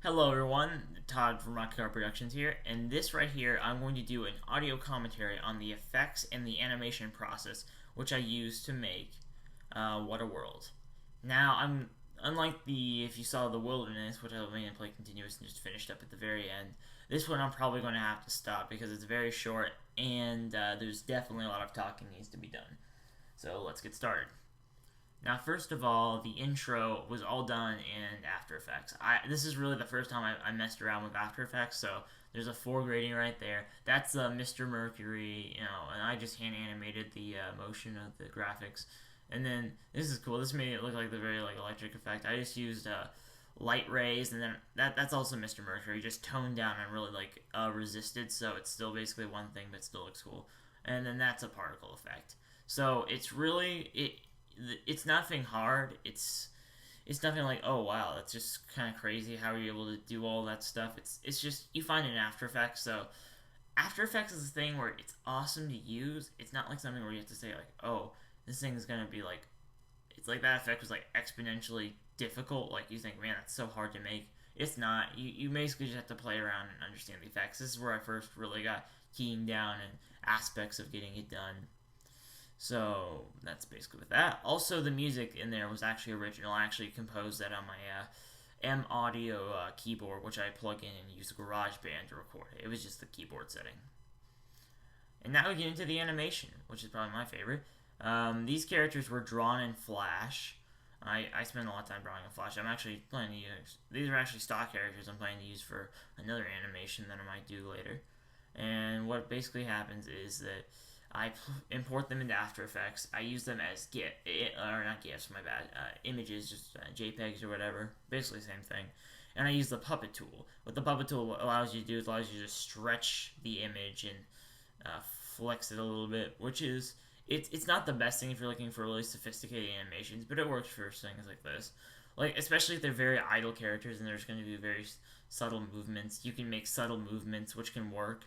Hello everyone, Todd from Rocket Car Productions here, and this right here I'm going to do an audio commentary on the effects and the animation process which I use to make What a World. Now I'm unlike if you saw The Wilderness, which I was going to play continuous and just finished up at the very end. This one I'm probably going to have to stop because it's very short and there's definitely a lot of talking needs to be done. So let's get started. Now, first of all, the intro was all done in After Effects. This is really the first time I messed around with After Effects, so there's a 4 grading right there. That's Mr. Mercury, and I just hand animated the motion of the graphics. And then this is cool. This made it look like the very electric effect. I just used light rays, and then that's also Mr. Mercury, just toned down and really resisted, so it's still basically one thing, but still looks cool. And then that's a particle effect. So it's nothing hard. It's nothing like, oh wow, that's just kind of crazy. How are you able to do all that stuff? It's just you find it in After Effects. So After Effects is a thing where it's awesome to use. It's not like something where you have to say like, oh, this thing is gonna be like, it's like that effect was like exponentially difficult. Like you think, man, that's so hard to make. It's not. You basically just have to play around and understand the effects. This is where I first really got keying down and aspects of getting it done. So that's basically with that. Also, the music in there was actually original. I actually composed that on my M Audio keyboard, which I plug in and use GarageBand to record it. It was just the keyboard setting. And now we get into the animation, which is probably my favorite. These characters were drawn in Flash. I spent a lot of time drawing in Flash. I'm actually planning to use. These are actually stock characters I'm planning to use for another animation that I might do later. And what basically happens is that I import them into After Effects. I use them as GIF, or not GIFs, my bad, images, just JPEGs or whatever. Basically the same thing. And I use the Puppet tool. What the Puppet tool allows you to do is allows you to stretch the image and flex it a little bit, which is it's not the best thing if you're looking for really sophisticated animations, but it works for things like this. Like especially if they're very idle characters and there's going to be very subtle movements, you can make subtle movements which can work.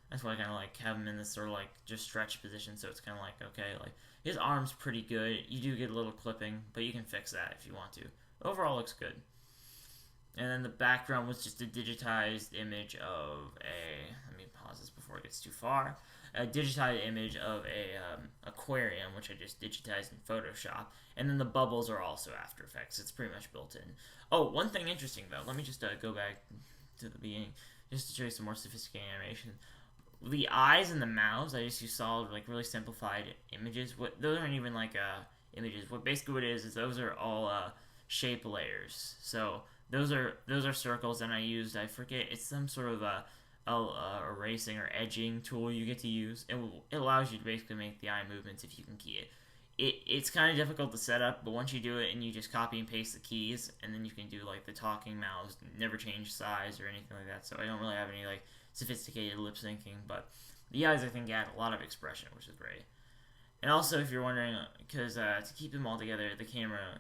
That's why I kind of like have him in this sort of like just stretch position, so it's kind of like okay, like his arm's pretty good. You do get a little clipping, but you can fix that if you want to. Overall, looks good. And then the background was just a digitized image of a. Let me pause this before it gets too far. A digitized image of a aquarium, which I just digitized in Photoshop. And then the bubbles are also After Effects. It's pretty much built in. Oh, one thing interesting though. Let me just go back to the beginning just to show you some more sophisticated animation. The eyes and the mouths, I just use solid, like really simplified images. What those aren't even like images. What basically what it is those are all shape layers. So those are circles, and I forget, it's some sort of erasing or edging tool you get to use. It allows you to basically make the eye movements if you can key it. It's kind of difficult to set up, but once you do it and you just copy and paste the keys, and then you can do like the talking mouths, never change size or anything like that. So I don't really have any like sophisticated lip syncing, but the eyes I think add a lot of expression, which is great. And also, if you're wondering, because to keep them all together, the camera,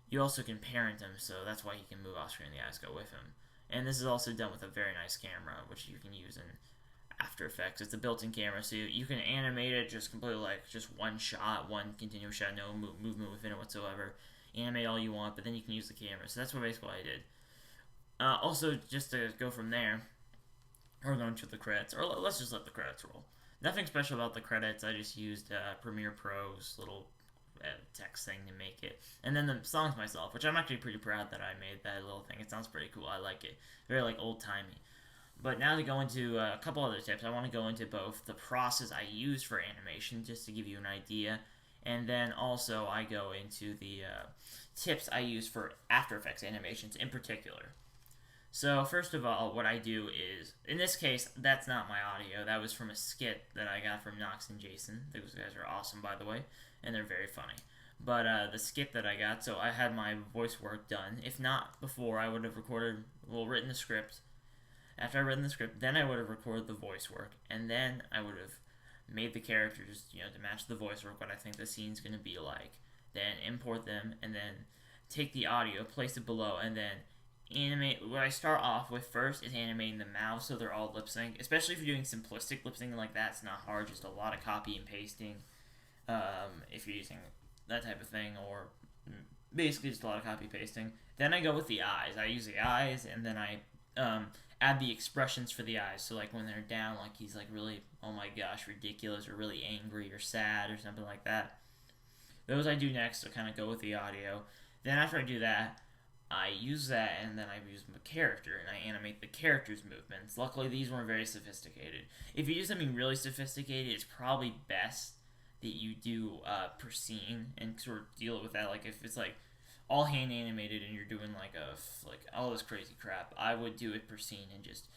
you also can parent them, so that's why he can move off screen. The eyes go with him. And this is also done with a very nice camera, which you can use in After Effects. It's a built-in camera, so you can animate it just completely like just one shot, one continuous shot, no movement within it whatsoever. Animate all you want, but then you can use the camera. So that's what basically I did. Also, just to go from there, we're going to the credits, or let's just let the credits roll. Nothing special about the credits. I just used Premiere Pro's little text thing to make it, and then the songs myself, which I'm actually pretty proud that I made that little thing. It sounds pretty cool. I like it. Very like old timey. But now to go into a couple other tips, I want to go into both the process I use for animation, just to give you an idea, and then also I go into the tips I use for After Effects animations in particular. So first of all, what I do is, in this case, that's not my audio. That was from a skit that I got from Knox and Jason. Those guys are awesome, by the way, and they're very funny. But the skit that I got, so I had my voice work done. If not before, I would have written the script. After I written the script, then I would have recorded the voice work, and then I would have made the characters, to match the voice work, what I think the scene's going to be like. Then import them, and then take the audio, place it below, and then animate. What I start off with first is animating the mouths so they're all lip sync. Especially if you're doing simplistic lip syncing like that, it's not hard. Just a lot of copy and pasting. If you're using that type of thing, or basically just a lot of copy pasting. Then I go with the eyes. I use the eyes, and then I add the expressions for the eyes. So like when they're down, like he's like really, oh my gosh, ridiculous, or really angry or sad or something like that. Those I do next to kind of go with the audio. Then after I do that, I use that, and then I use my character, and I animate the character's movements. Luckily, these weren't very sophisticated. If you do something really sophisticated, it's probably best that you do per scene and sort of deal with that. Like if it's like all hand animated and you're doing like all this crazy crap, I would do it per scene and just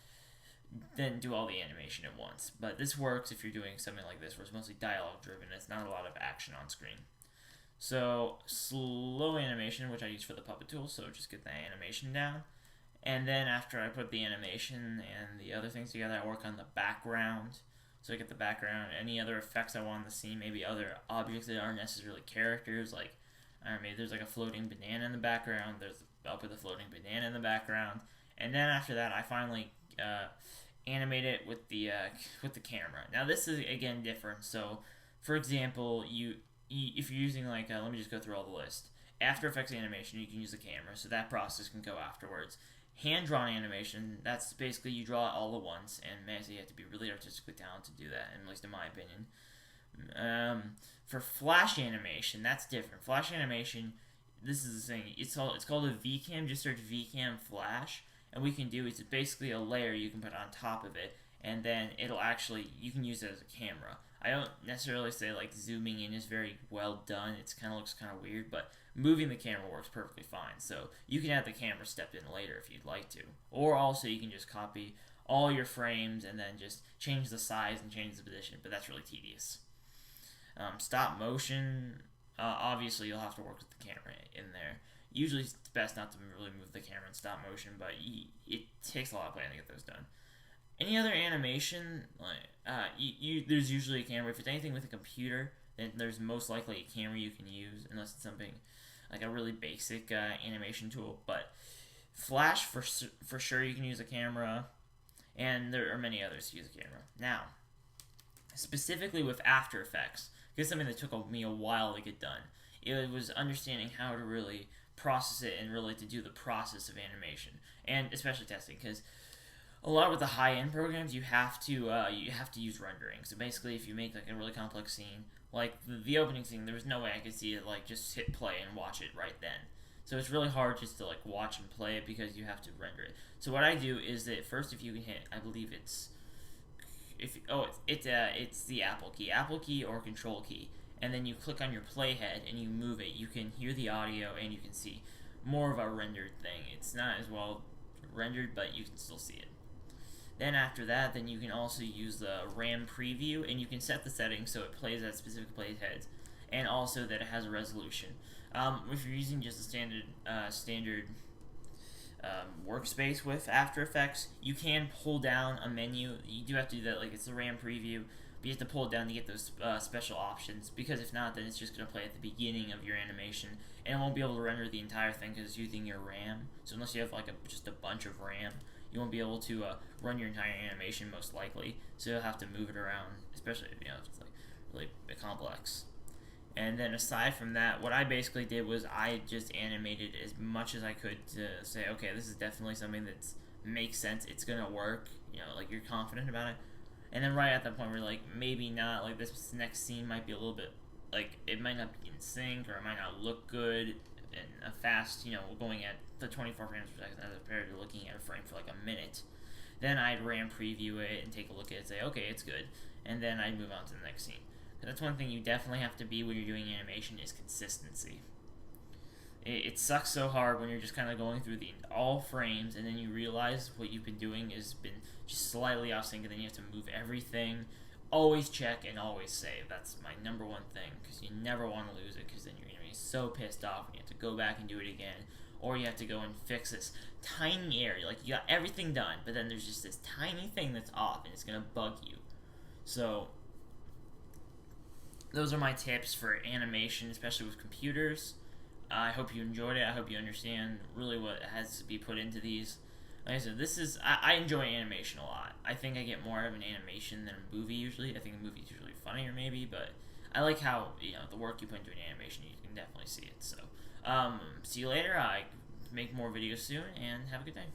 then do all the animation at once. But this works if you're doing something like this where it's mostly dialogue driven. It's not a lot of action on screen. So slow animation, which I use for the puppet tool, so just get the animation down. And then after I put the animation and the other things together, I work on the background. So I get the background, any other effects I want in the scene, maybe other objects that aren't necessarily characters, like maybe there's like a floating banana in the background. I'll put the floating banana in the background, and then after that, I finally animate it with the camera. Now this is again different. So, for example, if you're using like let me just go through all the list. After Effects animation, you can use the camera, so that process can go afterwards. Hand-drawn animation, that's basically you draw it all at once, and man, so you have to be really artistically talented to do that, at least in my opinion. For flash animation, that's different. Flash animation, this is the thing, it's called a VCam. Just search VCam Flash, and what you can do is it's basically a layer you can put on top of it, and then you can use it as a camera. I don't necessarily say like zooming in is very well done. It kind of looks kind of weird, but moving the camera works perfectly fine. So you can have the camera step in later if you'd like to. Or also you can just copy all your frames and then just change the size and change the position, but that's really tedious. Stop motion, obviously you'll have to work with the camera in there. Usually it's best not to really move the camera in stop motion, but it takes a lot of planning to get those done. Any other animation, there's usually a camera. If it's anything with a computer, then there's most likely a camera you can use, unless it's something like a really basic animation tool. But Flash, for sure, you can use a camera, and there are many others to use a camera. Now, specifically with After Effects, it's something that took me a while to get done. It was understanding how to really process it and really to do the process of animation, and especially testing, because a lot with the high-end programs, you have to use rendering. So basically, if you make like a really complex scene, like the opening scene, there was no way I could see it like just hit play and watch it right then. So it's really hard just to like watch and play it because you have to render it. So what I do is that first, if you can hit, I believe it's the Apple key or Control key, and then you click on your playhead and you move it. You can hear the audio and you can see more of a rendered thing. It's not as well rendered, but you can still see it. Then after that, then you can also use the RAM preview, and you can set the settings so it plays at specific playheads, and also that it has a resolution. If you're using just a standard workspace with After Effects, you can pull down a menu. You do have to do that, like it's the RAM preview, but you have to pull it down to get those special options, because if not, then it's just going to play at the beginning of your animation, and it won't be able to render the entire thing because it's using your RAM. So unless you have like just a bunch of RAM, you won't be able to run your entire animation most likely, so you'll have to move it around, especially if it's like really complex. And then aside from that, what I basically did was I just animated as much as I could to say, okay, this is definitely something that makes sense, it's gonna work, like you're confident about it. And then right at that point, we're like, maybe not, like this next scene might be a little bit, like it might not be in sync, or it might not look good and a fast, going at the 24 frames per second as compared to looking at a frame for like a minute. Then I'd RAM preview it and take a look at it and say, okay, it's good. And then I'd move on to the next scene. That's one thing you definitely have to be when you're doing animation is consistency. It sucks so hard when you're just kind of going through all frames and then you realize what you've been doing has been just slightly off sync, and then you have to move everything. Always check and always save. That's my number one thing, because you never want to lose it, because then you're going to be so pissed off and you have to go back and do it again. Or you have to go and fix this tiny area. Like, you got everything done, but then there's just this tiny thing that's off, and it's going to bug you. So, those are my tips for animation, especially with computers. I hope you enjoyed it. I hope you understand really what has to be put into these. Like I said, I enjoy animation a lot. I think I get more out of an animation than a movie usually. I think a movie is usually funnier maybe, but I like how the work you put into an animation. You can definitely see it. So, see you later. I make more videos soon, and have a good day.